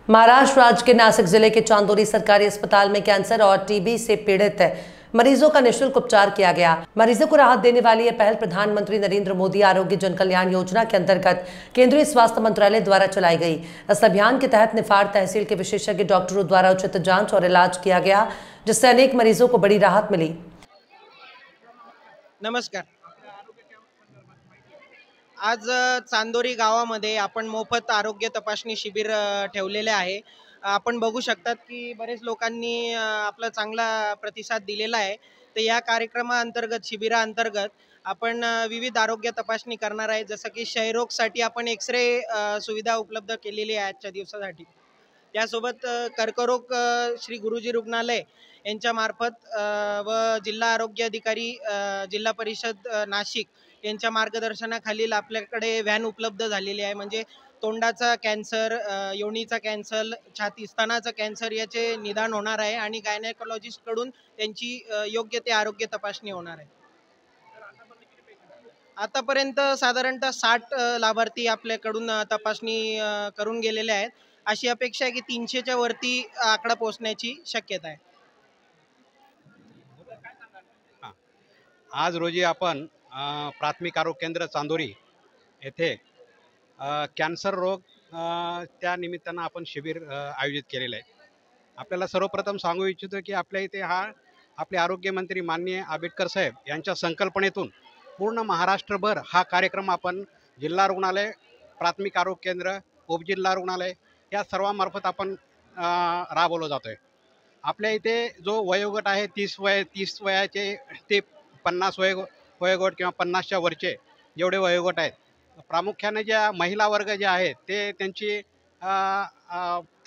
महाराष्ट्र राज्य के नासिक जिले के चांदोरी सरकारी अस्पताल में कैंसर और टीबी से पीड़ित मरीजों का निःशुल्क उपचार किया गया। मरीजों को राहत देने वाली यह पहल प्रधानमंत्री नरेंद्र मोदी आरोग्य जन कल्याण योजना के अंतर्गत केंद्रीय स्वास्थ्य मंत्रालय द्वारा चलाई गई। इस अभियान के तहत निफाड़ तहसील के विशेषज्ञ डॉक्टरों द्वारा उचित जांच और इलाज किया गया, जिससे अनेक मरीजों को बड़ी राहत मिली। नमस्कार। आज चांदोरी गावामध्ये आपण मोफत आरोग्य तपासणी शिबिर ठेवलेले आहे। आपण बघू शकतात की बरेच लोकांनी आपला चांगला प्रतिसाद दिलेला आहे। तर या कार्यक्रमाअंतर्गत शिबिराअंतर्गत आपण विविध आरोग्य तपासणी करणार आहे, जसं की क्षयरोगसाठी आपण एक्स-रे सुविधा उपलब्ध केलेली आहे आजच्या दिवसासाठी। त्यासोबत कर्करोग श्री गुरुजी रुग्णालय यांच्या मार्फत व जिल्हा आरोग्य अधिकारी जिल्हा परिषद नाशिक यांच्या मार्गदर्शनाखाली आपल्याकडे व्हॅन उपलब्ध झालेली आहे। म्हणजे तोंडाचा कॅन्सर, योनीचा कॅन्सर, छाती स्तनाचा कॅन्सर याचे निदान होणार आहे आणि गायनेकोलॉजिस्ट कडून त्यांची योग्य ते आरोग्य तपासणी होणार आहे। आतापर्यंत साधारणतः 60 लाभार्थी आपल्याकडून तपासणी करून गेलेले आहेत। अशी अपेक्षा आहे की 300 च्या वरती आकडा पोहोचण्याची शक्यता आहे। आज रोजी आपण प्राथमिक आरोग्य केंद्र चांदोरी येथे कॅन्सर रोग त्या निमित्तानं आपण शिबिर आयोजित केलेलं आहे। आपल्याला सर्वप्रथम सांगू इच्छितो की आपल्या इथे आपले आरोग्यमंत्री माननीय आंबेडकर साहेब यांच्या संकल्पनेतून पूर्ण महाराष्ट्रभर हा कार्यक्रम आपण जिल्हा रुग्णालय, प्राथमिक आरोग्य केंद्र, उपजिल्हा रुग्णालय या सर्वांमार्फत आपण राबवला जातो आहे। आपल्या इथे जो वयोगट आहे 30 वयाचे ते 50 वयोगट किंवा 50च्या वरचे जेवढे वयोगट आहेत, प्रामुख्याने ज्या महिला वर्ग जे आहेत ते त्यांची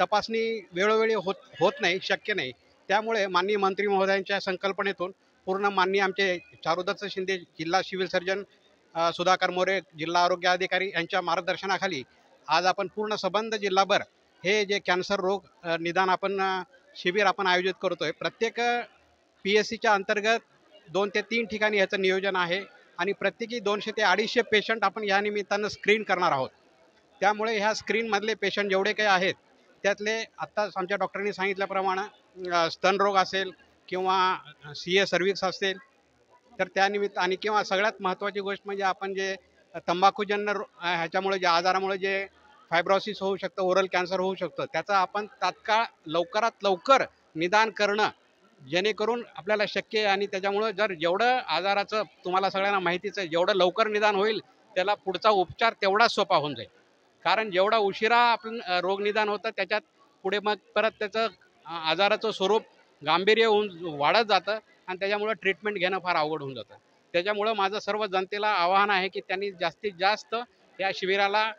तपासणी वेळोवेळी होत नाही, शक्य नाही। त्यामुळे माननीय मंत्री महोदयांच्या संकल्पनेतून पूर्ण माननीय आमचे चारुदत्त शिंदे जिल्हा सिव्हिल सर्जन, सुधाकर मोरे जिल्हा आरोग्य अधिकारी यांच्या मार्गदर्शनाखाली आज आपण पूर्ण संबंध जिल्हाभर हे जे कॅन्सर रोग निदान आपण शिबिर आपण आयोजित करतोय। प्रत्येक PSCच्या अंतर्गत 2 ते 3 ठिकाणी याचं नियोजन आहे आणि प्रत्येकी 200 ते 250 पेशंट आपण या निमित्तानं स्क्रीन करणार आहोत। त्यामुळे ह्या स्क्रीनमधले पेशंट जेवढे काही आहेत त्यातले आत्ता आमच्या डॉक्टरांनी सांगितल्याप्रमाणे स्तनरोग असेल किंवा CA सर्व्हिक्स असेल, तर त्यानिमित्त आणि किंवा सगळ्यात महत्त्वाची गोष्ट म्हणजे आपण जे तंबाखूजन्य ह्याच्यामुळे जे आजारामुळे जे फायब्रोसिस होऊ शकतं, ओरल कॅन्सर होऊ शकतं, त्याचं आपण तात्काळ लवकरात लवकर निदान करणं जेणेकरून आपल्याला शक्य आहे। आणि त्याच्यामुळं जर जेवढं आजाराचं तुम्हाला सगळ्यांना माहितीच आहे, जेवढं लवकर निदान होईल त्याला पुढचा उपचार तेवढा सोपा होऊन जाईल। कारण जेवढा उशिरा आपण रोग निदान होतं त्याच्यात पुढे मग परत त्याचं आजाराचं स्वरूप गांभीर्य होऊन वाढत जातं आणि त्याच्यामुळं ट्रीटमेंट घेणं फार अवघड होऊन जातं। त्याच्यामुळं माझं सर्व जनतेला आवाहन आहे की त्यांनी जास्तीत जास्त या शिबिराला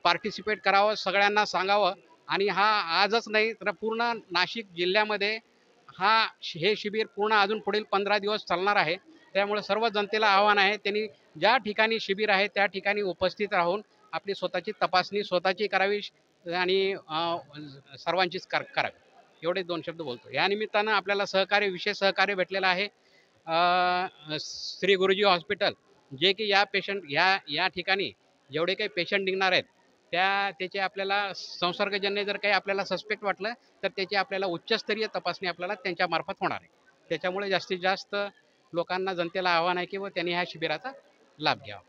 पार्टिसिपेट करावं, सगळ्यांना सांगावं। आणि हा आजच नाही तर पूर्ण नाशिक जिल्ह्यामध्ये हे शिबिर पूर्ण अजून पुढील 15 दिवस चालणार आहे। त्यामुळे सर्व जनतेला आव्हान आहे, त्यांनी ज्या ठिकाणी शिबिर आहे त्या ठिकाणी उपस्थित राहून आपली स्वतःची तपासणी स्वतःची करावी आणि सर्वांचीच करावी। एवढे 2 शब्द बोलतो। या निमित्तानं आपल्याला विशेष सहकार्य भेटलेलं आहे श्री गुरुजी हॉस्पिटल, जे की या ठिकाणी जेवढे काही पेशंट निघणार आहेत त्याचे आपल्याला संसर्गजन्य जर काही आपल्याला सस्पेक्ट वाटलं तर त्याची आपल्याला उच्चस्तरीय तपासणी आपल्याला त्यांच्यामार्फत होणार आहे। त्याच्यामुळे जास्तीत जास्त लोकांना, जनतेला आव्हान आहे की त्यांनी ह्या शिबिराचा लाभ घ्यावा।